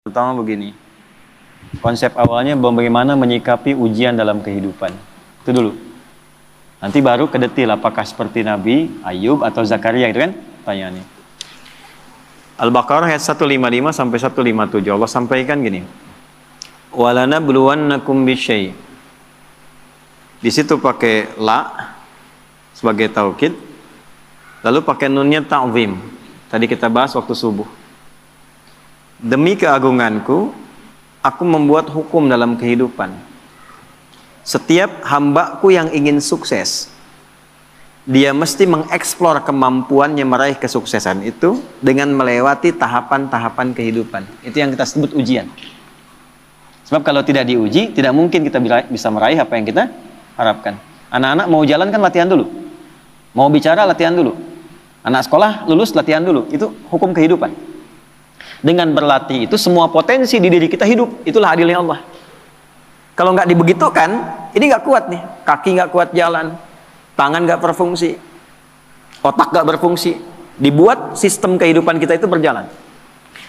Pertama begini, konsep awalnya bagaimana menyikapi ujian dalam kehidupan. Itu dulu. Nanti baru ke detil, apakah seperti Nabi Ayub atau Zakaria, itu kan pertanyaannya. Al-Baqarah ayat 155 sampai 157, Allah sampaikan gini. Walanabluwannakum bisyai'. Di situ pakai la sebagai taukid, lalu pakai nunnya ta'zim. Tadi kita bahas waktu subuh. Demi keagunganku, aku membuat hukum dalam kehidupan. Setiap hambaku yang ingin sukses, dia mesti mengeksplor kemampuannya meraih kesuksesan itu dengan melewati tahapan-tahapan kehidupan. Itu yang kita sebut ujian. Sebab kalau tidak diuji, tidak mungkin kita bisa meraih apa yang kita harapkan. Anak-anak mau jalan kan latihan dulu. Mau bicara latihan dulu. Anak sekolah lulus latihan dulu. Itu hukum kehidupan. Dengan berlatih itu semua potensi di diri kita hidup. Itulah adilnya Allah. Kalau nggak dibegitukan, ini nggak kuat nih. Kaki nggak kuat jalan, tangan nggak berfungsi, otak nggak berfungsi. Dibuat sistem kehidupan kita itu berjalan.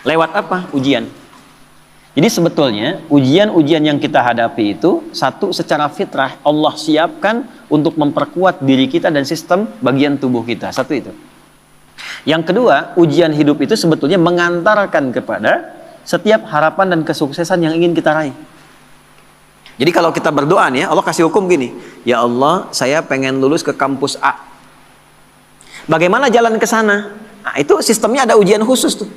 Lewat apa? Ujian. Jadi sebetulnya ujian-ujian yang kita hadapi itu satu, secara fitrah Allah siapkan untuk memperkuat diri kita dan sistem bagian tubuh kita. Satu itu. Yang kedua, ujian hidup itu sebetulnya mengantarkan kepada setiap harapan dan kesuksesan yang ingin kita raih. Jadi kalau kita berdoa nih, Allah kasih hukum gini, ya Allah, saya pengen lulus ke kampus A. Bagaimana jalan ke sana? Nah, itu sistemnya ada ujian khusus tuh.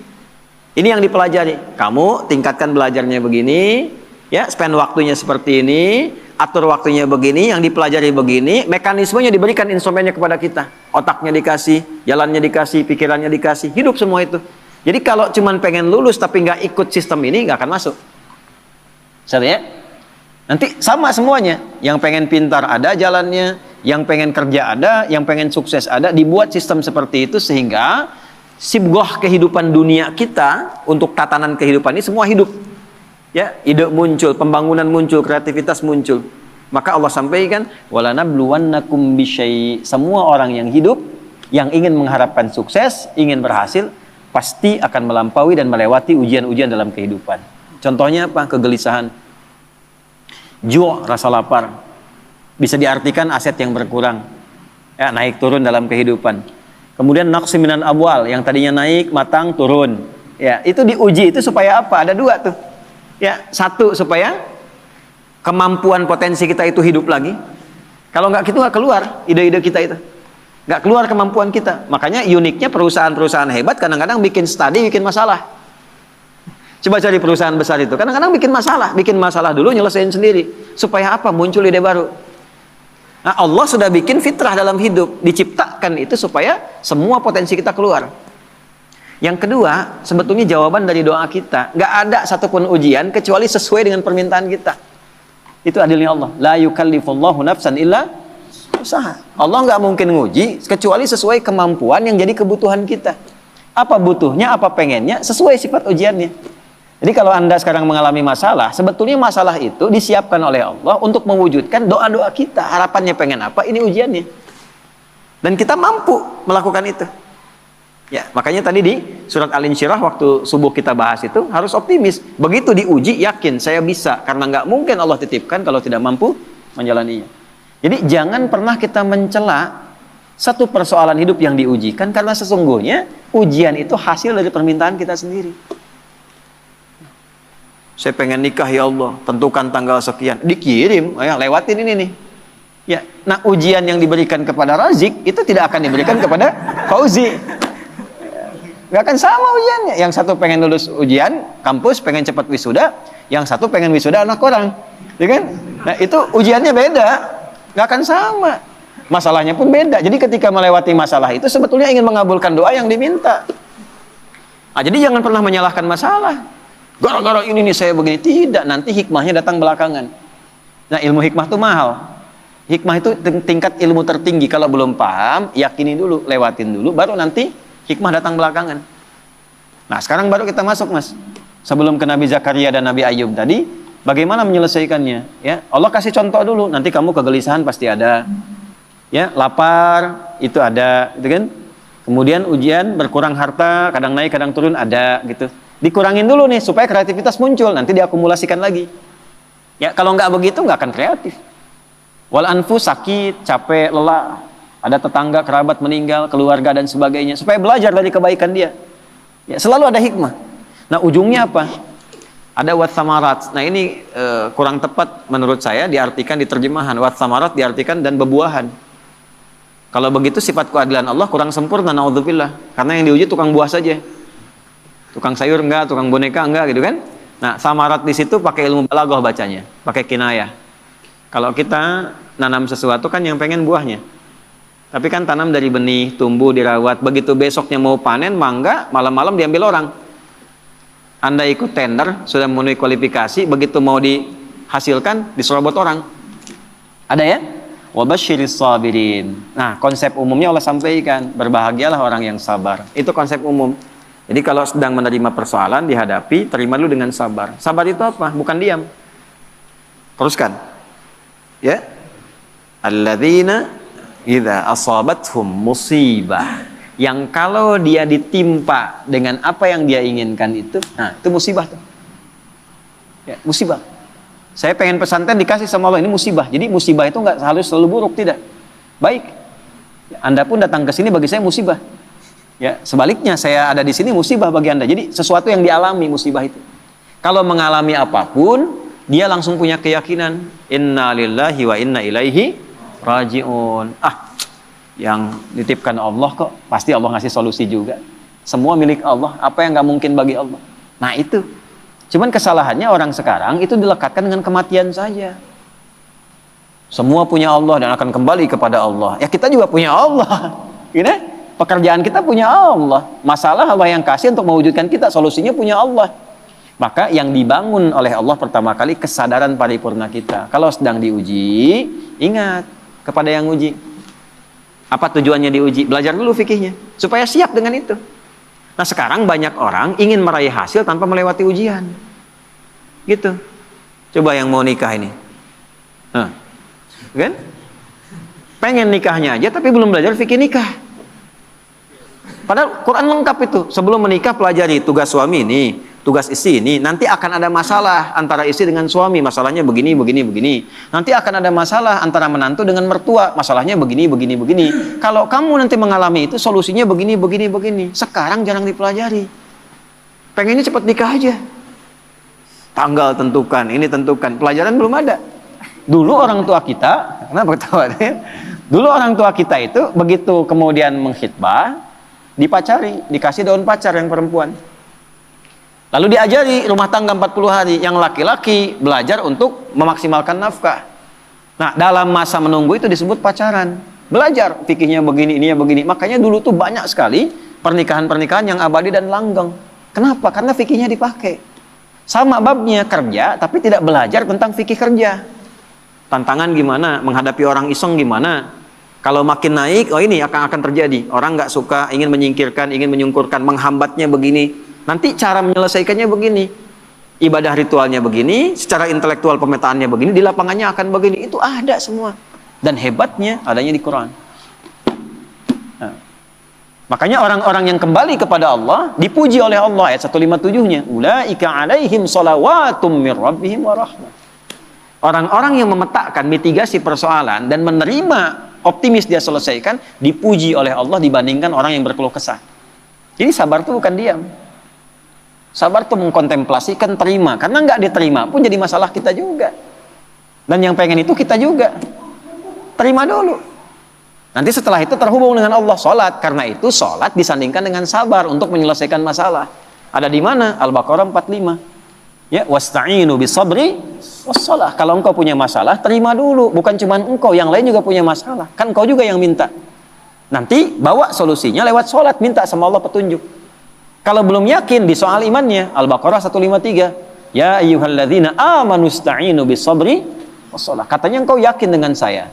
Ini yang dipelajari. Kamu tingkatkan belajarnya begini, ya, spend waktunya seperti ini, atur waktunya begini, yang dipelajari begini, mekanismenya diberikan instrumennya kepada kita. Otaknya dikasih, jalannya dikasih, pikirannya dikasih, hidup semua itu. Jadi kalau cuman pengen lulus tapi nggak ikut sistem ini, nggak akan masuk. Sadar ya? Nanti sama semuanya. Yang pengen pintar ada jalannya, yang pengen kerja ada, yang pengen sukses ada, dibuat sistem seperti itu sehingga sibgoh kehidupan dunia kita untuk tatanan kehidupan ini semua hidup. Ya, ide muncul, pembangunan muncul, kreativitas muncul. Maka Allah sampaikan, walanabluwannakum bisyai'. Semua orang yang hidup, yang ingin mengharapkan sukses, ingin berhasil, pasti akan melampaui dan melewati ujian-ujian dalam kehidupan. Contohnya apa? Kegelisahan. Ju', rasa lapar. Bisa diartikan aset yang berkurang. Ya, naik turun dalam kehidupan. Kemudian naqsi minan abwal, yang tadinya naik, matang, turun. Ya, itu diuji, itu supaya apa? Ada dua tuh. Ya, satu supaya kemampuan potensi kita itu hidup lagi. Kalau nggak gitu nggak keluar ide-ide kita itu, nggak keluar kemampuan kita. Makanya uniknya perusahaan-perusahaan hebat kadang-kadang bikin studi, bikin masalah. Coba cari perusahaan besar itu, kadang-kadang bikin masalah dulu nyelesain sendiri. Supaya apa? Muncul ide baru. Nah, Allah sudah bikin fitrah dalam hidup, diciptakan itu supaya semua potensi kita keluar. Yang kedua, sebetulnya jawaban dari doa kita, nggak ada satupun ujian kecuali sesuai dengan permintaan kita. Itu adilnya Allah. La yukallifullahu nafsan illa usaha. Allah nggak mungkin nguji kecuali sesuai kemampuan yang jadi kebutuhan kita. Apa butuhnya, apa pengennya, sesuai sifat ujiannya. Jadi kalau Anda sekarang mengalami masalah, sebetulnya masalah itu disiapkan oleh Allah untuk mewujudkan doa-doa kita. Harapannya pengen apa, ini ujiannya. Dan kita mampu melakukan itu. Ya, makanya tadi di surat Al-Insyirah waktu subuh kita bahas itu harus optimis. Begitu diuji, yakin saya bisa. Karena nggak mungkin Allah titipkan kalau tidak mampu menjalaninya. Jadi jangan pernah kita mencela satu persoalan hidup yang diujikan. Karena sesungguhnya ujian itu hasil dari permintaan kita sendiri. Saya pengen nikah ya Allah, tentukan tanggal sekian. Dikirim, ya, lewatin ini nih. Ya, nah ujian yang diberikan kepada Razik itu tidak akan diberikan kepada Fauzi. Gak akan sama ujiannya. Yang satu pengen lulus ujian kampus, pengen cepat wisuda. Yang satu pengen wisuda anak orang, ya kan? Nah itu ujiannya beda, gak akan sama. Masalahnya pun beda. Jadi ketika melewati masalah itu sebetulnya ingin mengabulkan doa yang diminta. Nah, jadi jangan pernah menyalahkan masalah. Gara-gara ini nih saya begini. Tidak, nanti hikmahnya datang belakangan. Nah ilmu hikmah itu mahal. Hikmah itu tingkat ilmu tertinggi. Kalau belum paham, yakini dulu, lewatin dulu, baru nanti hikmah datang belakangan. Nah sekarang baru kita masuk mas. Sebelum ke Nabi Zakaria dan Nabi Ayub tadi, bagaimana menyelesaikannya? Ya, Allah kasih contoh dulu. Nanti kamu kegelisahan pasti ada. Ya, lapar itu ada, gitu kan? Kemudian ujian berkurang harta, kadang naik, kadang turun ada, gitu. Dikurangin dulu nih supaya kreativitas muncul, nanti diakumulasikan lagi. Ya, kalau nggak begitu nggak akan kreatif. Wal anfus, sakit, capek, lelah, ada tetangga, kerabat meninggal, keluarga dan sebagainya, supaya belajar dari kebaikan dia. Ya, selalu ada hikmah. Nah, ujungnya apa? Ada wat samarat. Nah, ini kurang tepat menurut saya diartikan di terjemahan. Wat samarat diartikan dan bebuahan. Kalau begitu sifat keadilan Allah kurang sempurna, naudzubillah. Karena yang diuji tukang buah saja. Tukang sayur enggak, tukang boneka enggak gitu kan? Nah, samarat di situ pakai ilmu balaghah bacanya, pakai kinayah. Kalau kita nanam sesuatu kan yang pengen buahnya. Tapi kan tanam dari benih, tumbuh, dirawat, begitu besoknya mau panen, mangga, malam-malam diambil orang. Anda ikut tender, sudah memenuhi kualifikasi, begitu mau dihasilkan, diserobot orang. Ada ya? Wabasyiris sabirin. Nah, konsep umumnya Allah sampaikan, berbahagialah orang yang sabar. Itu konsep umum. Jadi kalau sedang menerima persoalan dihadapi, terima dulu dengan sabar. Sabar itu apa? Bukan diam. Teruskan. Ya. Alladzina idza asabathum musibah. Yang kalau dia ditimpa dengan apa yang dia inginkan itu, nah itu musibah tuh. Ya, musibah. Saya pengen pesantren dikasih sama Allah, ini musibah. Jadi musibah itu nggak harus selalu buruk, tidak. Baik. Anda pun datang ke sini bagi saya musibah. Ya, sebaliknya saya ada di sini musibah bagi Anda. Jadi sesuatu yang dialami musibah itu. Kalau mengalami apapun, dia langsung punya keyakinan, inna lillahi wa inna ilaihi rajiun. Yang dititipkan Allah kok, pasti Allah ngasih solusi juga. Semua milik Allah, apa yang nggak mungkin bagi Allah. Nah itu. Cuman kesalahannya orang sekarang itu dilekatkan dengan kematian saja. Semua punya Allah dan akan kembali kepada Allah. Ya kita juga punya Allah. Gitu? Pekerjaan kita punya Allah. Masalah Allah yang kasih untuk mewujudkan kita. Solusinya punya Allah. Maka yang dibangun oleh Allah pertama kali kesadaran paripurna kita. Kalau sedang diuji, ingat kepada yang uji. Apa tujuannya diuji? Belajar dulu fikihnya. Supaya siap dengan itu. Nah sekarang banyak orang ingin meraih hasil tanpa melewati ujian. Gitu. Coba yang mau nikah ini. Kan? Pengen nikahnya aja tapi belum belajar fikih nikah. Padahal Quran lengkap itu. Sebelum menikah pelajari tugas suami ini, tugas istri ini. Nanti akan ada masalah antara istri dengan suami. Masalahnya begini, begini, begini. Nanti akan ada masalah antara menantu dengan mertua. Masalahnya begini, begini, begini. Kalau kamu nanti mengalami itu, solusinya begini, begini, begini. Sekarang jarang dipelajari. Pengennya cepat nikah aja. Tanggal tentukan, ini tentukan. Pelajaran belum ada. Dulu orang tua kita, kenapa ketawa? Dulu orang tua kita itu, begitu kemudian mengkhitbah, dipacari, dikasih daun pacar yang perempuan. Lalu diajari rumah tangga 40 hari. Yang laki-laki belajar untuk memaksimalkan nafkah. Nah, dalam masa menunggu itu disebut pacaran. Belajar fikihnya begini, ininya begini. Makanya dulu tuh banyak sekali pernikahan-pernikahan yang abadi dan langgeng. Kenapa? Karena fikihnya dipakai. Sama babnya kerja, tapi tidak belajar tentang fikih kerja. Tantangan gimana? Menghadapi orang iseng gimana? Kalau makin naik, oh ini akan terjadi. Orang nggak suka, ingin menyingkirkan, ingin menyungkurkan, menghambatnya begini. Nanti cara menyelesaikannya begini. Ibadah ritualnya begini, secara intelektual pemetaannya begini, di lapangannya akan begini. Itu ada semua. Dan hebatnya adanya di Quran. Nah, makanya orang-orang yang kembali kepada Allah dipuji oleh Allah ayat 157-nya. Ulaika alaihim salawatum mir rabbihim wa rahmah. Orang-orang yang memetakan mitigasi persoalan dan menerima optimis dia selesaikan, dipuji oleh Allah dibandingkan orang yang berkeluh kesah. Jadi sabar itu bukan diam. Sabar itu mengkontemplasikan, terima. Karena nggak diterima pun jadi masalah kita juga. Dan yang pengen itu kita juga. Terima dulu. Nanti setelah itu terhubung dengan Allah, sholat. Karena itu sholat disandingkan dengan sabar untuk menyelesaikan masalah. Ada di mana? Al-Baqarah 45. Ya, wasta'inu bisabri wassalah. Kalau engkau punya masalah, terima dulu. Bukan cuma engkau, yang lain juga punya masalah. Kan engkau juga yang minta. Nanti bawa solusinya lewat sholat, minta sama Allah petunjuk. Kalau belum yakin di soal imannya, Al-Baqarah 153. Ya ayyuhalladzina amanu sta'inu bisabri wassalah. Katanya engkau yakin dengan saya.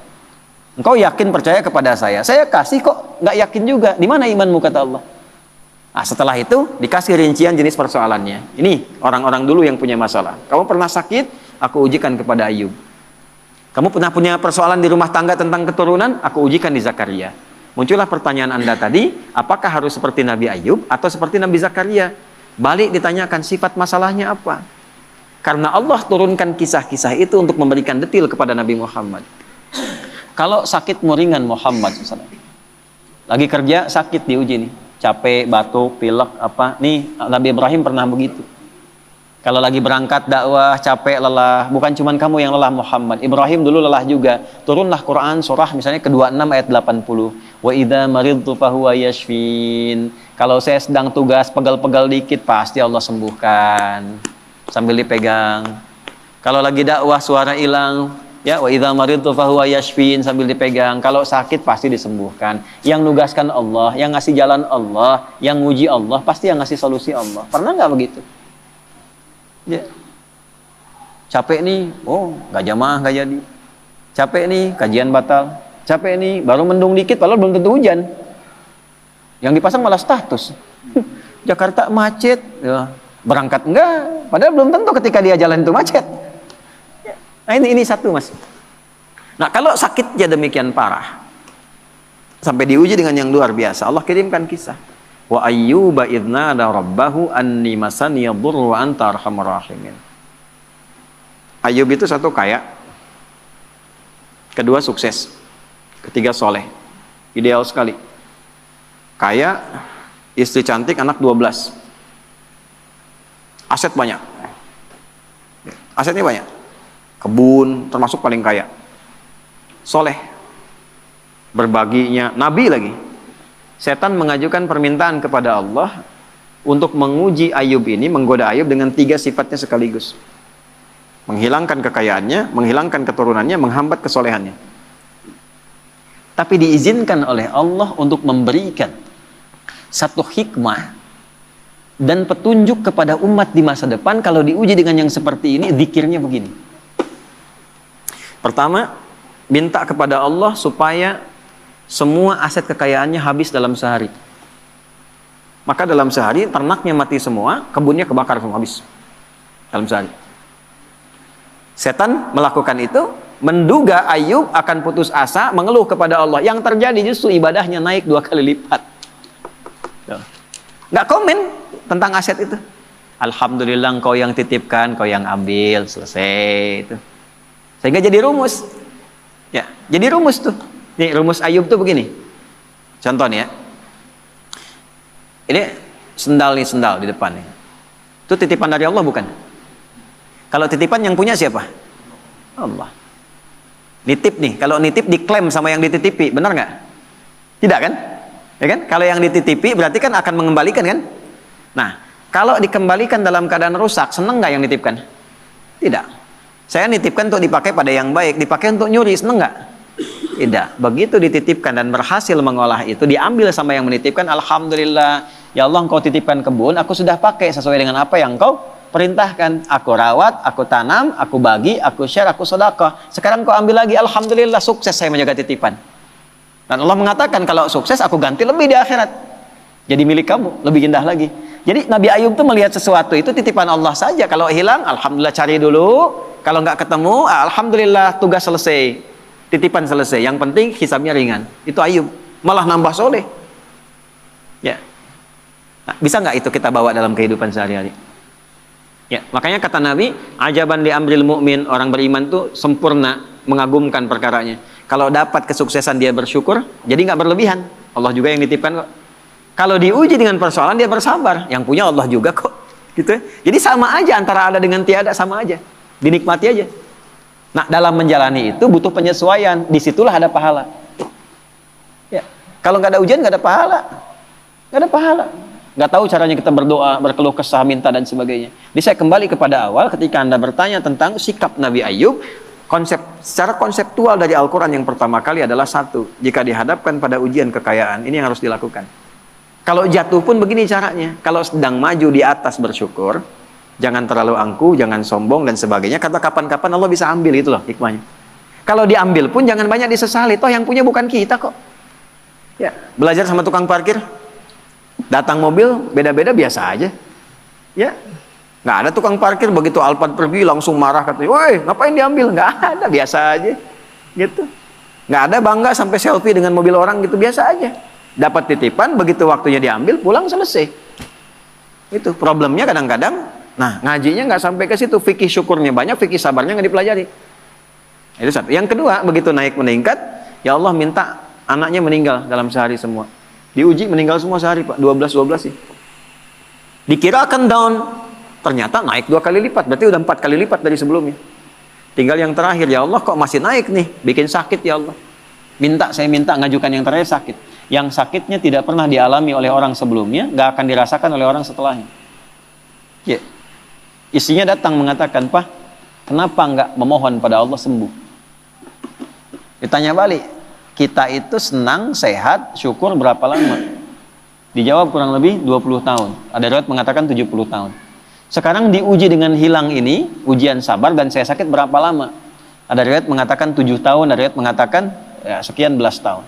Engkau yakin percaya kepada saya. Saya kasih kok nggak yakin juga. Di mana imanmu kata Allah? Nah, setelah itu dikasih rincian jenis persoalannya. Ini orang-orang dulu yang punya masalah. Kamu pernah sakit? Aku ujikan kepada Ayub. Kamu pernah punya persoalan di rumah tangga tentang keturunan? Aku ujikan di Zakaria. Muncullah pertanyaan Anda tadi, apakah harus seperti Nabi Ayub atau seperti Nabi Zakaria? Balik ditanyakan sifat masalahnya apa. Karena Allah turunkan kisah-kisah itu untuk memberikan detail kepada Nabi Muhammad. Kalau sakit ringan Muhammad SAW. Lagi kerja sakit diuji nih. Capek, batuk, pilek, apa. Nih Nabi Ibrahim pernah begitu. Kalau lagi berangkat dakwah, capek, lelah. Bukan cuman kamu yang lelah Muhammad. Ibrahim dulu lelah juga. Turunlah Quran surah misalnya ke-26 ayat 80. Wa idza maridtu fahuwa yashfin. Kalau saya sedang tugas pegal-pegal dikit pasti Allah sembuhkan. Sambil dipegang. Kalau lagi dakwah suara hilang, ya wa idza maridtu fahuwa yashfin sambil dipegang. Kalau sakit pasti disembuhkan. Yang nugaskan Allah, yang ngasih jalan Allah, yang nguji Allah, pasti yang ngasih solusi Allah. Pernah nggak begitu? Ya. Capek nih, oh nggak jamaah nggak jadi. Capek nih, kajian batal. Capek nih, baru mendung dikit, padahal belum tentu hujan. Yang dipasang malah status. Jakarta macet, ya. Berangkat enggak, padahal belum tentu ketika dia jalan itu macet. Nah ini satu mas. Nah kalau sakitnya demikian parah, sampai diuji dengan yang luar biasa, Allah kirimkan kisah. Wa ayyuba idna ada rabbahu anni masani yadurru wa anta arhamur rahimin. Ayub itu satu kaya, kedua sukses, ketiga soleh, ideal sekali. Kaya, istri cantik, anak 12. Aset banyak. Asetnya banyak. Kebun, termasuk paling kaya. Soleh. Berbaginya, nabi lagi. Setan mengajukan permintaan kepada Allah untuk menguji Ayub ini, menggoda Ayub dengan 3 sifatnya sekaligus. Menghilangkan kekayaannya, menghilangkan keturunannya, menghambat kesolehannya. Tapi diizinkan oleh Allah untuk memberikan satu hikmah dan petunjuk kepada umat di masa depan. Kalau diuji dengan yang seperti ini, zikirnya begini. Pertama, minta kepada Allah supaya semua aset kekayaannya habis dalam sehari. Maka dalam sehari ternaknya mati semua, kebunnya kebakar semua habis dalam sehari. Setan melakukan itu, menduga Ayub akan putus asa, mengeluh kepada Allah. Yang terjadi justru ibadahnya naik 2 kali lipat. Nggak komen tentang aset itu. Alhamdulillah engkau yang titipkan, kau yang ambil, selesai itu. Sehingga jadi rumus. Ya, jadi rumus tuh. Nih rumus Ayub tuh begini. Contoh nih ya. Ini sendal nih, sendal di depan nih. Itu titipan dari Allah bukan? Kalau titipan yang punya siapa? Allah. Nitip nih, kalau nitip diklaim sama yang dititipi, benar nggak? Tidak kan? Ya kan? Kalau yang dititipi berarti kan akan mengembalikan kan? Nah, kalau dikembalikan dalam keadaan rusak, seneng nggak yang nitipkan? Tidak. Saya nitipkan untuk dipakai pada yang baik, dipakai untuk nyuri, seneng nggak? Tidak. Begitu dititipkan dan berhasil mengolah itu, diambil sama yang menitipkan, alhamdulillah, ya Allah engkau titipkan kebun, aku sudah pakai sesuai dengan apa yang engkau perintahkan. Aku rawat, aku tanam, aku bagi, aku share, aku sedekah. Sekarang kau ambil lagi, alhamdulillah sukses saya menjaga titipan. Dan Allah mengatakan kalau sukses aku ganti lebih di akhirat. Jadi milik kamu, lebih indah lagi. Jadi Nabi Ayub tuh melihat sesuatu itu titipan Allah saja. Kalau hilang, alhamdulillah cari dulu. Kalau nggak ketemu, alhamdulillah tugas selesai. Titipan selesai. Yang penting hisabnya ringan. Itu Ayub. Malah nambah soleh. Ya. Nah, bisa nggak itu kita bawa dalam kehidupan sehari-hari? Ya, makanya kata Nabi, ajaban li amril mu'min, orang beriman tuh sempurna, mengagumkan perkaranya. Kalau dapat kesuksesan dia bersyukur, jadi nggak berlebihan. Allah juga yang nitipkan kok. Kalau diuji dengan persoalan dia bersabar, yang punya Allah juga kok. Gitu ya. Jadi sama aja antara ada dengan tiada, sama aja. Dinikmati aja. Nah, dalam menjalani itu butuh penyesuaian. Disitulah ada pahala. Ya. Kalau nggak ada ujian nggak ada pahala. Nggak ada pahala. Nggak tahu caranya kita berdoa, berkeluh kesah, minta dan sebagainya. Jadi saya kembali kepada awal ketika Anda bertanya tentang sikap Nabi Ayub. Secara konseptual dari Al-Quran yang pertama kali adalah satu. Jika dihadapkan pada ujian kekayaan, ini yang harus dilakukan. Kalau jatuh pun begini caranya. Kalau sedang maju di atas bersyukur, jangan terlalu angkuh, jangan sombong dan sebagainya. Kata kapan-kapan Allah bisa ambil, itu loh hikmahnya. Kalau diambil pun jangan banyak disesali. Toh yang punya bukan kita kok. Ya, belajar sama tukang parkir. Datang mobil beda-beda biasa aja. Ya. Nggak ada tukang parkir begitu Alphard pergi langsung marah katanya, woi ngapain diambil? Nggak ada, biasa aja gitu. Nggak ada bangga sampai selfie dengan mobil orang gitu, biasa aja. Dapat titipan, begitu waktunya diambil pulang selesai. Itu problemnya kadang-kadang. Nah, ngajinya nggak sampai ke situ. Fikih syukurnya banyak, fikih sabarnya nggak dipelajari. Itu satu. Yang kedua, begitu naik meningkat, ya Allah minta anaknya meninggal dalam sehari semua. Diuji meninggal semua sehari, Pak. 12 sih. Dikira akan down, ternyata naik 2 kali lipat. Berarti udah 4 kali lipat dari sebelumnya. Tinggal yang terakhir, ya Allah kok masih naik nih, bikin sakit ya Allah. Saya minta ngajukan yang terakhir sakit. Yang sakitnya tidak pernah dialami oleh orang sebelumnya, nggak akan dirasakan oleh orang setelahnya. Ya. Istrinya datang mengatakan, Pak, kenapa nggak memohon pada Allah sembuh? Ditanya balik, kita itu senang, sehat, syukur berapa lama? Dijawab kurang lebih 20 tahun. Ada riwayat mengatakan 70 tahun. Sekarang diuji dengan hilang ini, ujian sabar, dan saya sakit berapa lama? Ada riwayat mengatakan 7 tahun, ada riwayat mengatakan ya, sekian belas tahun.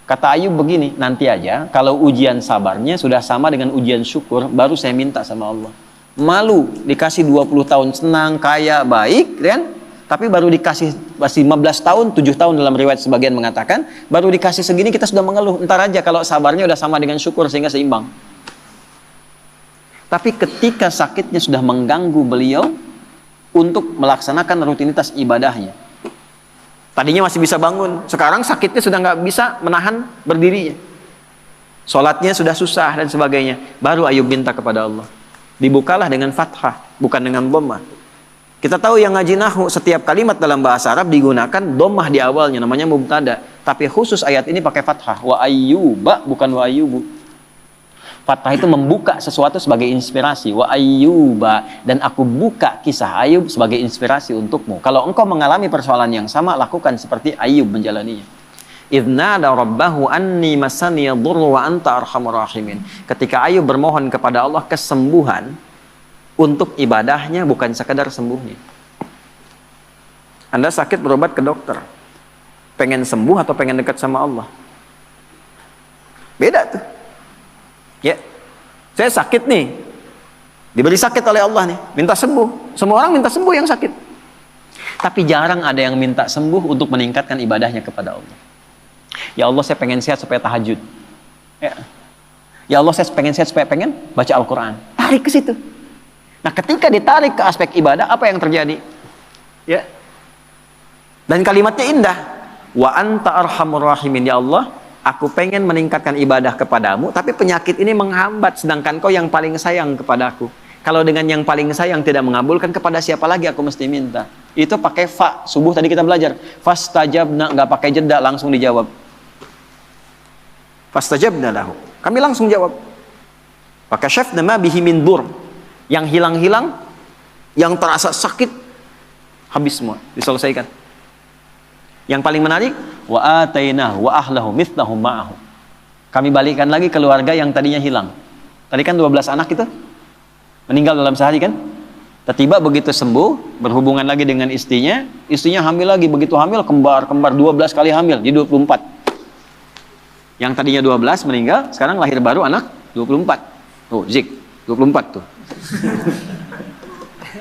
Kata Ayub begini, nanti aja kalau ujian sabarnya sudah sama dengan ujian syukur, baru saya minta sama Allah. Malu dikasih 20 tahun senang, kaya, baik, kan? Tapi baru dikasih masih 15 tahun, 7 tahun dalam riwayat sebagian mengatakan, baru dikasih segini kita sudah mengeluh. Ntar aja kalau sabarnya udah sama dengan syukur sehingga seimbang. Tapi ketika sakitnya sudah mengganggu beliau untuk melaksanakan rutinitas ibadahnya. Tadinya masih bisa bangun, sekarang sakitnya sudah nggak bisa menahan berdirinya. Sholatnya sudah susah dan sebagainya. Baru Ayub minta kepada Allah. Dibukalah dengan fathah, bukan dengan dhammah. Kita tahu yang ngaji nahwu, setiap kalimat dalam bahasa Arab digunakan dhammah di awalnya, namanya mubtada. Tapi khusus ayat ini pakai fathah. Wa ayyuba, bukan wa ayyubu. Fathah itu membuka sesuatu sebagai inspirasi. Wa ayyuba, dan aku buka kisah Ayub sebagai inspirasi untukmu. Kalau engkau mengalami persoalan yang sama, lakukan seperti Ayub menjalaninya. Idznada rabbahu anni masani yadurru wa anta arhamur rahimin. Ketika Ayub bermohon kepada Allah kesembuhan untuk ibadahnya, bukan sekadar sembuhnya. Anda sakit berobat ke dokter, pengen sembuh atau pengen dekat sama Allah? Beda tuh. Ya, saya sakit nih, diberi sakit oleh Allah nih, minta sembuh. Semua orang minta sembuh yang sakit. Tapi jarang ada yang minta sembuh untuk meningkatkan ibadahnya kepada Allah. Ya Allah, saya pengen sehat supaya tahajud. Ya Allah, saya pengen sehat supaya pengen baca Al-Quran. Tarik ke situ. Nah, ketika ditarik ke aspek ibadah, apa yang terjadi? Ya. Dan kalimatnya indah. Wa anta arhamur rahimin, ya Allah, aku pengen meningkatkan ibadah kepadamu, tapi penyakit ini menghambat, sedangkan kau yang paling sayang kepadaku. Kalau dengan yang paling sayang tidak mengabulkan, kepada siapa lagi aku mesti minta? Itu pakai fa. Subuh tadi kita belajar. Fastajabna, nggak pakai jeda, langsung dijawab. Fastajabna lahu. Kami langsung jawab. Fakashafna ma bihi min dur. Yang hilang-hilang, yang terasa sakit, habis semua, diselesaikan. Yang paling menarik, wa atainahu wa ahlahu mithlahum ma'ahu. Kami balikan lagi keluarga yang tadinya hilang. Tadi kan 12 anak itu meninggal dalam sehari kan? Tiba-tiba begitu sembuh, berhubungan lagi dengan istrinya hamil lagi, begitu hamil kembar 12 kali hamil, jadi 24. Yang tadinya 12 meninggal, sekarang lahir baru anak 24. Tuh, Zik, 24 tuh.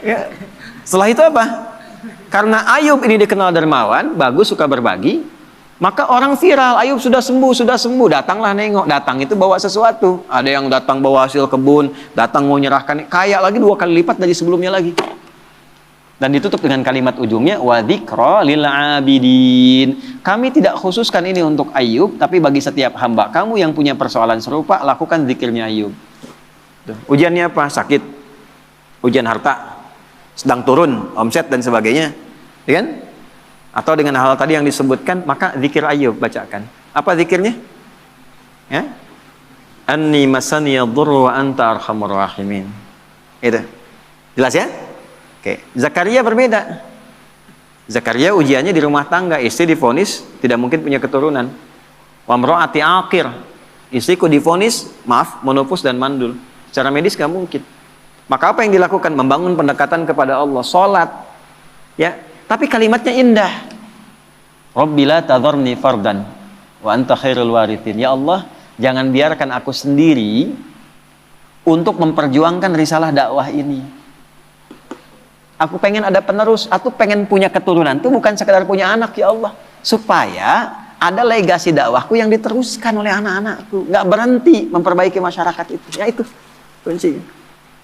Ya. Setelah itu apa? Karena Ayub ini dikenal dermawan, bagus, suka berbagi, maka orang viral, Ayub sudah sembuh, datanglah nengok. Datang itu bawa sesuatu. Ada yang datang bawa hasil kebun, datang mau nyerahkan, kaya lagi 2 kali lipat dari sebelumnya lagi. Dan ditutup dengan kalimat ujungnya, wa dzikra lil abidin. Kami tidak khususkan ini untuk Ayub, tapi bagi setiap hamba kamu yang punya persoalan serupa, lakukan zikirnya Ayub. Ujiannya apa? Sakit, ujian harta, sedang turun omset dan sebagainya, ya kan? Atau dengan hal tadi yang disebutkan, maka zikir Ayub bacakan. Apa zikirnya? Ya, anni masani yadurru wa anta arhamur rahimin. Itu jelas ya? Oke. Zakaria berbeda. Zakaria ujiannya di rumah tangga, istri divonis tidak mungkin punya keturunan. Wa mraati aqir, istriku divonis menopause dan mandul. Secara medis gak mungkin. Maka apa yang dilakukan? Membangun pendekatan kepada Allah, sholat, ya. Tapi kalimatnya indah. Rabbi la tadharni fardan wa anta khairul warithin. Ya Allah, jangan biarkan aku sendiri untuk memperjuangkan risalah dakwah ini. Aku pengen ada penerus, aku pengen punya keturunan. Itu bukan sekedar punya anak, ya Allah, supaya ada legasi dakwahku yang diteruskan oleh anak-anakku, nggak berhenti memperbaiki masyarakat itu. Ya itu kuncinya.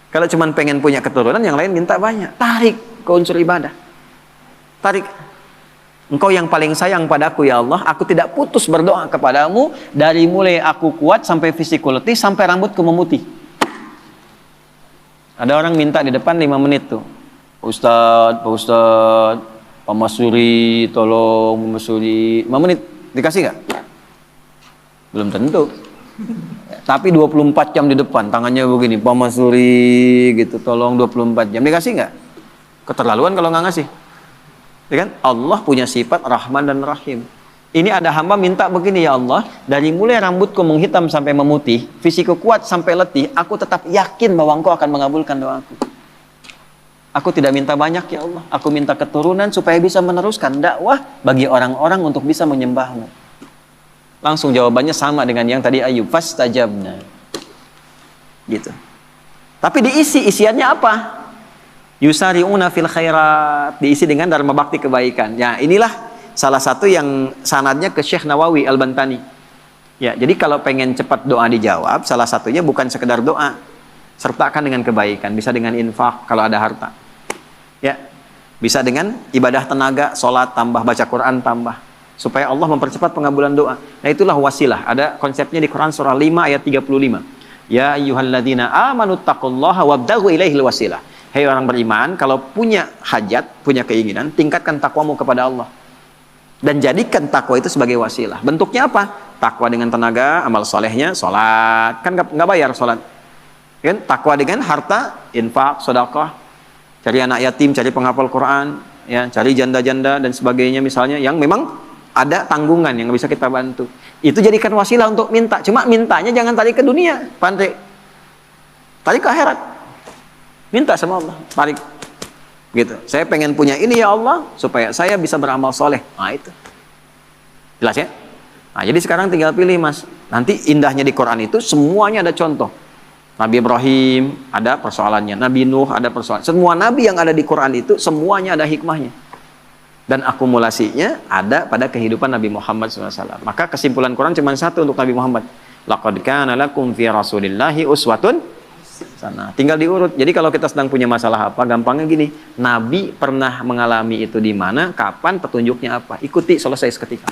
Kalau cuman pengen punya keturunan, yang lain minta banyak. Tarik ke unsur ibadah. Tarik. Engkau yang paling sayang padaku ya Allah, aku tidak putus berdoa kepadamu dari mulai aku kuat sampai fisikku letih sampai rambutku memutih. Ada orang minta di depan 5 menit tuh. Pak Ustadz, Pak Masuri, tolong Pak Masuri. 5 menit, dikasih nggak? Belum tentu. Tapi 24 jam di depan, tangannya begini, Pak Masuri gitu, tolong 24 jam. Dikasih nggak? Keterlaluan kalau nggak ngasih. Ya kan? Allah punya sifat Rahman dan Rahim. Ini ada hamba minta begini, ya Allah, dari mulai rambutku menghitam sampai memutih, fisikku kuat sampai letih, aku tetap yakin bahwa Engkau akan mengabulkan doaku. Aku tidak minta banyak ya Allah, aku minta keturunan supaya bisa meneruskan dakwah bagi orang-orang untuk bisa menyembahmu. Langsung jawabannya sama dengan yang tadi Ayub, fastajabna. Gitu. Tapi isiannya apa? Yusari'una fil khairat, diisi dengan dharma bakti kebaikan. Ya, inilah salah satu yang sanadnya ke Syekh Nawawi Al-Bantani. Ya, jadi kalau pengen cepat doa dijawab, salah satunya bukan sekedar doa, sertakan dengan kebaikan, bisa dengan infak kalau ada harta. Ya, bisa dengan ibadah tenaga, sholat tambah, baca Quran tambah, supaya Allah mempercepat pengabulan doa. Nah, itulah wasilah. Ada konsepnya di Quran surah 5 ayat 35. Ya ayyuhalladzina amanu taqullaha wabtaghu ilaihil wasilah. Hei orang beriman, kalau punya hajat, punya keinginan, tingkatkan takwamu kepada Allah. Dan jadikan takwa itu sebagai wasilah. Bentuknya apa? Takwa dengan tenaga, amal solehnya, sholat. Kan nggak bayar sholat. Kan? Takwa dengan harta, infak, sedekah, cari anak yatim, cari penghafal Quran, ya, cari janda-janda dan sebagainya misalnya, yang memang ada tanggungan yang bisa kita bantu. Itu jadikan wasilah untuk minta. Cuma mintanya jangan tarik ke dunia, pandai. Tarik ke akhirat. Minta sama Allah, tarik. Gitu. Saya pengen punya ini ya Allah, supaya saya bisa beramal soleh. Nah itu. Jelas ya? Nah jadi sekarang tinggal pilih mas. Nanti indahnya di Quran itu semuanya ada contoh. Nabi Ibrahim ada persoalannya, Nabi Nuh ada persoalan. Semua nabi yang ada di Quran itu semuanya ada hikmahnya. Dan akumulasinya ada pada kehidupan Nabi Muhammad SAW. Maka kesimpulan Quran cuma satu untuk Nabi Muhammad. Laqad kana lakum fi Rasulillahi uswatun sana. Tinggal diurut. Jadi kalau kita sedang punya masalah apa, gampangnya gini. Nabi pernah mengalami itu di mana, kapan, petunjuknya apa. Ikuti, selesai seketika.